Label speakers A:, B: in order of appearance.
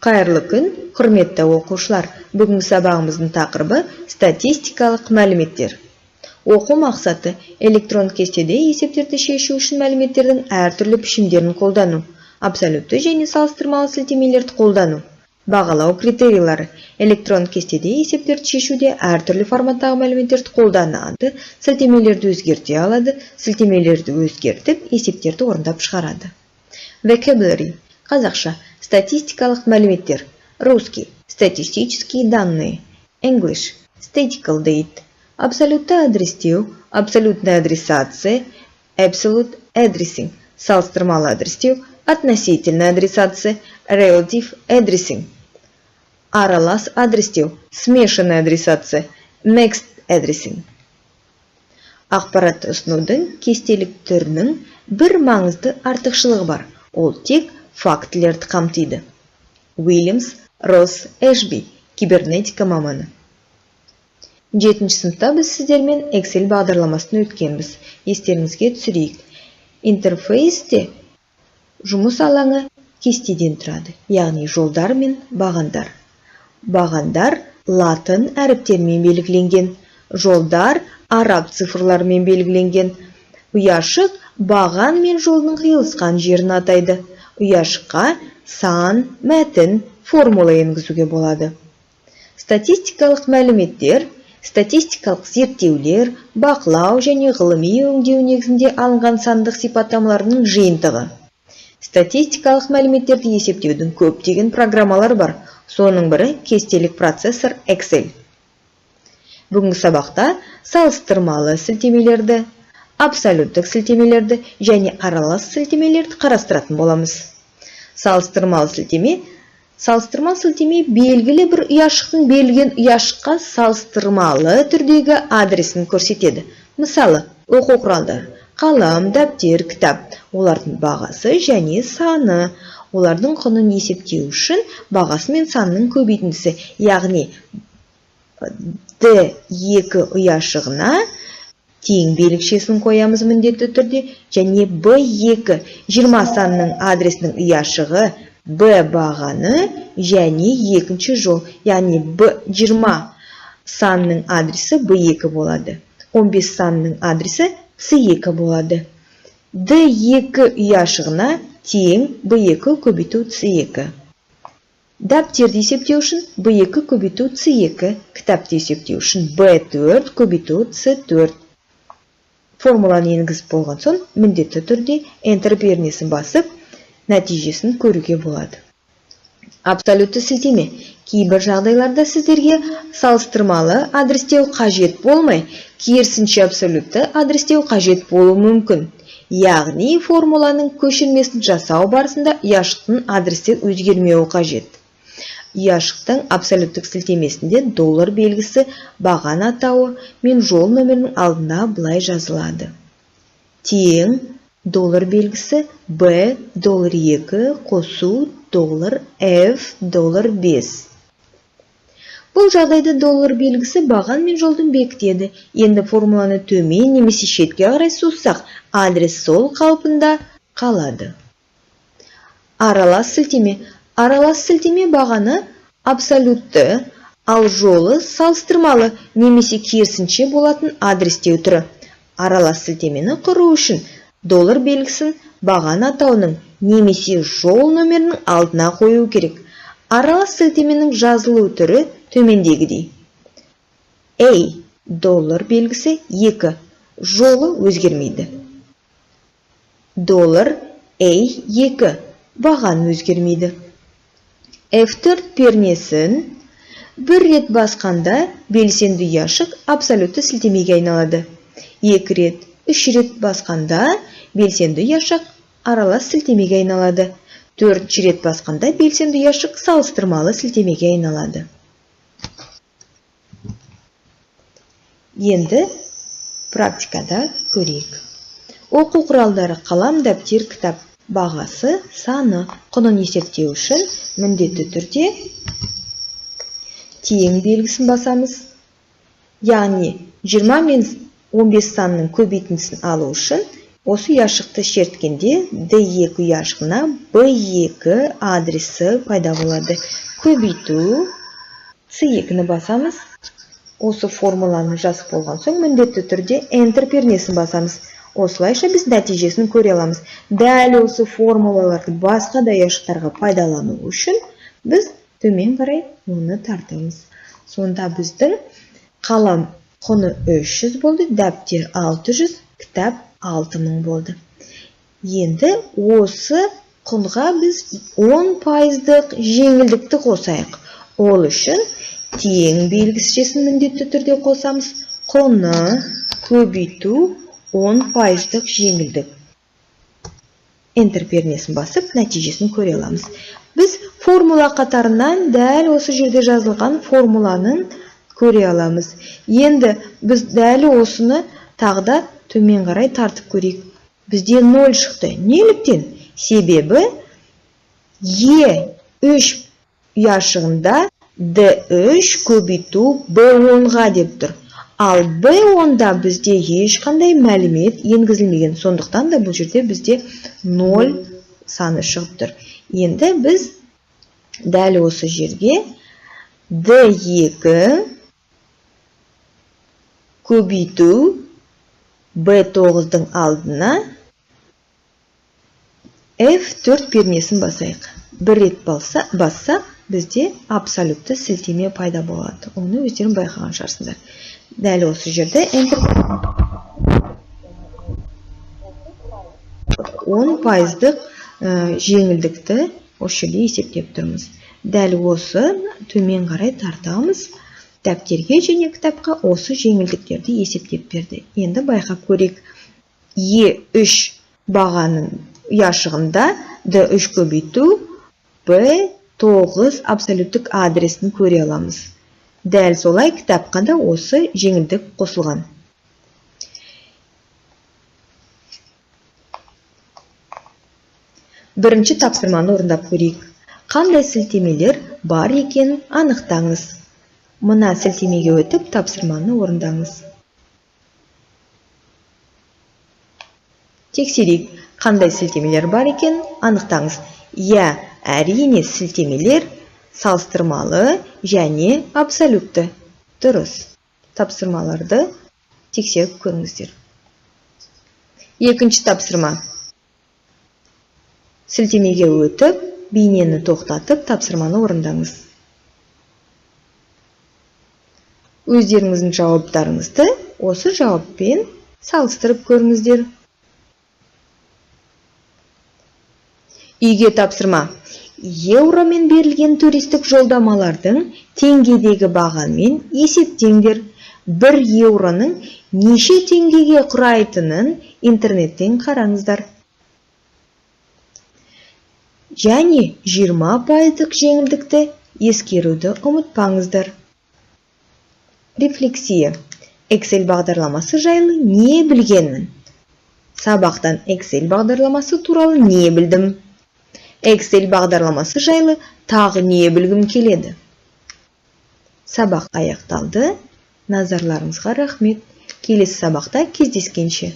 A: Қайырлы күн, құрметті оқушылар. Бүгінгі сабағымыздың тақырыбы статистикалық мәліметтер. Оқу мақсаты электрон кестеде есептерді шешу үшін мәліметтердің әртүрлі пішімдерін қолдану, абсолютті және салыстырмалы сілтемелерді қолдану. Бағалау критерийлері. Электрон кестеде есептерді шешуде әртүрлі форматтағы мәліметтерді қолданады, сілтемелерді өзгерте алады, сілтемелерді өзгертіп, есептерді орындап шығарады. Vocabulary. Қазақша статистикалық мәліметтер. Русский статистические данные. English statistical data. Абсолютті адрестеу, абсолютная адресация, absolute addressing. Салыстырмалы адрестеу, относительная адресация, relative addressing. Аралас адрестеу, смешанная адресация, mixed addressing. Ақпаратты ұсынудың кестелік түрінің бір маңызды артықшылығы бар. Ол тек фактілерді қамтиды. Уильямс, Росс, Эшби, кибернетика маманы. 7-ші сыныпта біз сіздермен Excel бағдарламасын өткенбіз. Естеріңізге түсірейік. Интерфейсте жұмыс алаңы кестеден тұрады, яғни жолдар мен бағандар. Бағандар латын әріптермен белгіленген, жолдар араб цифрлармен белгіленген. Ұяшық баған мен жолдың қиылысқан жерін атайды. Ұяшыққа сан, мәтін, формула енгізуге болады. Статистикалық мәліметтер, статистикалық зерттеулер, бақылау және ғылыми өңдеу негізінде алынған сандық сипаттамаларының жиынтығы. Статистикалық мәліметтерді есептеудің көптеген программалар бар. Соның бірі кестелік процессор Excel. Бүгінгі сабақта салыстырмалы сілтемелерді, абсолюттік сілтемелерді және аралас сілтемелерді қарастыратын боламыз. Салыстырмалы сілтеме белгілі бір ұяшықтың берілген ұяшыққа салыстырмалы түрдегі адресін көрсетеді. Мысалы, оқу құралдары, қалам, дәптер, кітап. Олардың бағасы және саны. Олардың құнын есептеу үшін бағасы мен санының көбейтіндісі, яғни D2 ұяшығына тең белгішесін қоямыз міндетті түрде, және B2 20 санының адресінің ұяшығы, B бағаны және екінші жол, яғни B20 санының адресі B2 болады. 15 санының адресі C2 болады. D2 ұяшығына тең B2 көбейту C2. Дәптерді есептеу үшін B2 көбейту C2, кітапты есептеу үшін B4 көбейту C4. Формуланы енгізіп болған соң, міндетті түрде Enter пернесін басып, нәтижесін көруге болады. Абсолютті сілтеме. Кейбір жағдайларда сіздерге салыстырмалы адрестеу қажет болмай, керісінше абсолютті адрестеу қажет болуы мүмкін. Яғни формуланың көшірмесін жасау барысында ұяшықтың адресі өзгермеуі қажет. Ұяшықтың абсолюттік сілтемесінде доллар белгісі, баған атауы мен жол нөмірінің алдына былай жазылады. Тең доллар белгісі B $2 қосу доллар F $5. Бұл жағдайда доллар белгісі баған мен жолдың бекітеді. Енді формуланы төмен немесе шетке қарай созсақ, адрес сол қалпында қалады. Аралас сілтеме. Аралас сілтеме бағаны абсолютті, ал жолы салыстырмалы немесе керісінше болатын адрестеу түрі. Аралас сілтемені құру үшін доллар белгісін баған атауының немесе жол нөмірінің алдына қою керек. Аралас сілтеменің жазылу түрі төмендегідей. A доллар белгісі 2, жолы өзгермейді. Доллар A2, баған өзгермейді. F4 пернесін бір рет басқанда белсенді ұяшық абсолютті сілтемеге айналады. 2 рет, 3 рет басқанда белсенді ұяшық аралас сілтемеге айналады. 4 рет басқанда белсенді ұяшық салыстырмалы сілтемеге айналады. Енді практикада көрейік. Оқу құралдары қалам, дәптер, кітап. Бағасы, саны, құнын есептеу үшін міндетті түрде тең белгісін басамыз. Яғни 20 мен 15 санның көбейтіндісін алу үшін Осы ұяшықты шерткенде D2 ұяшығына B2 адресі пайда болады. Көбейту C2-ні басамыз. Осы формуланы жазып болған соң міндетті түрде Enter пернесін басамыз. Осылайша біз нәтижесін көре аламыз. Дәл осы формулаларды басқа да ұяшықтарға пайдалану үшін біз төмен қарай оны тартамыз. Сонда біздің қалам құны 300 болды, дәптер 600, кітап 6000 болды. Енді осы құнға біз 10% жеңілдікті қосайық. Ол үшін тең белгісшесін міндетті түрде қосамыз. Құны көбейту 10% жеңілдік. Enter пернесін басып, нәтижесін көре аламыз. Біз формула қатарынан дәл осы жерде жазылған формуланың көре аламыз. Енді біз дәл осыны тағда төмен қарай тартып көрейік. Бізде 0 шықты. Неліктен? Себебі E3 ұяшығында D3 көбейту B10-ға деп тұр. Ал B10-да бізде ешқандай мәлімет енгізілмеген. Сондықтан да бұл жерде бізде 0 саны шығып тұр. Енді біз дәл осы жерге D2 көбейту B9-дың алдына F4 пернесін басайық. Бір рет бассақ, бізде абсолютті сілтеме пайда болады. Оны өздерің байқаған шығарсыңдар. Дәл осы жерде Enter 10% жеңілдікті осы жерде есептеп тұрмыз. Дәл осы төмен қарай тартамыз. Дәптерге және кітапқа осы жеңілдіктерді есептеп берді. Енді байқап көрейік. E3 бағаның ұяшығында D3 көбейту B9 абсолюттік адресін көре аламыз. Дәл солай кітапқа да осы жеңілдік қосылған. Бірінші тапсырманы орындап көрейік. Қандай сілтемелер бар екенін анықтаңыз. Мына сілтемеге өтіп, тапсырманы орындаңыз. Тексерейік, қандай сілтемелер бар екенін анықтаңыз. Әрине сілтемелер салыстырмалы және абсолютті. Дұрыс. Тапсырмаларды тексеріп көріңіздер. Екінші тапсырма. Сілтемеге өтіп, бейнені тоқтатып, тапсырманы орындаңыз. Өздеріңіздің жауаптарыңызды осы жауаппен салыстырып көріңіздер. Үйге тапсырма. Еуромен берілген туристік жолдамалардың теңгедегі бағамен есептеңдер. 1 еуроның неше теңгеге құрайтынын интернеттен қараңыздар. Және 20% жеңілдікті ескеруді ұмытпаңыздар. Рефлексия. Excel бағдарламасы жайлы не білгенмін? Сабақтан Excel бағдарламасы туралы не білдім? Excel бағдарламасы жайлы тағы не білгім келеді? Сабақ аяқталды. Назарларыңызға рахмет. Келесі сабақта кездескенше.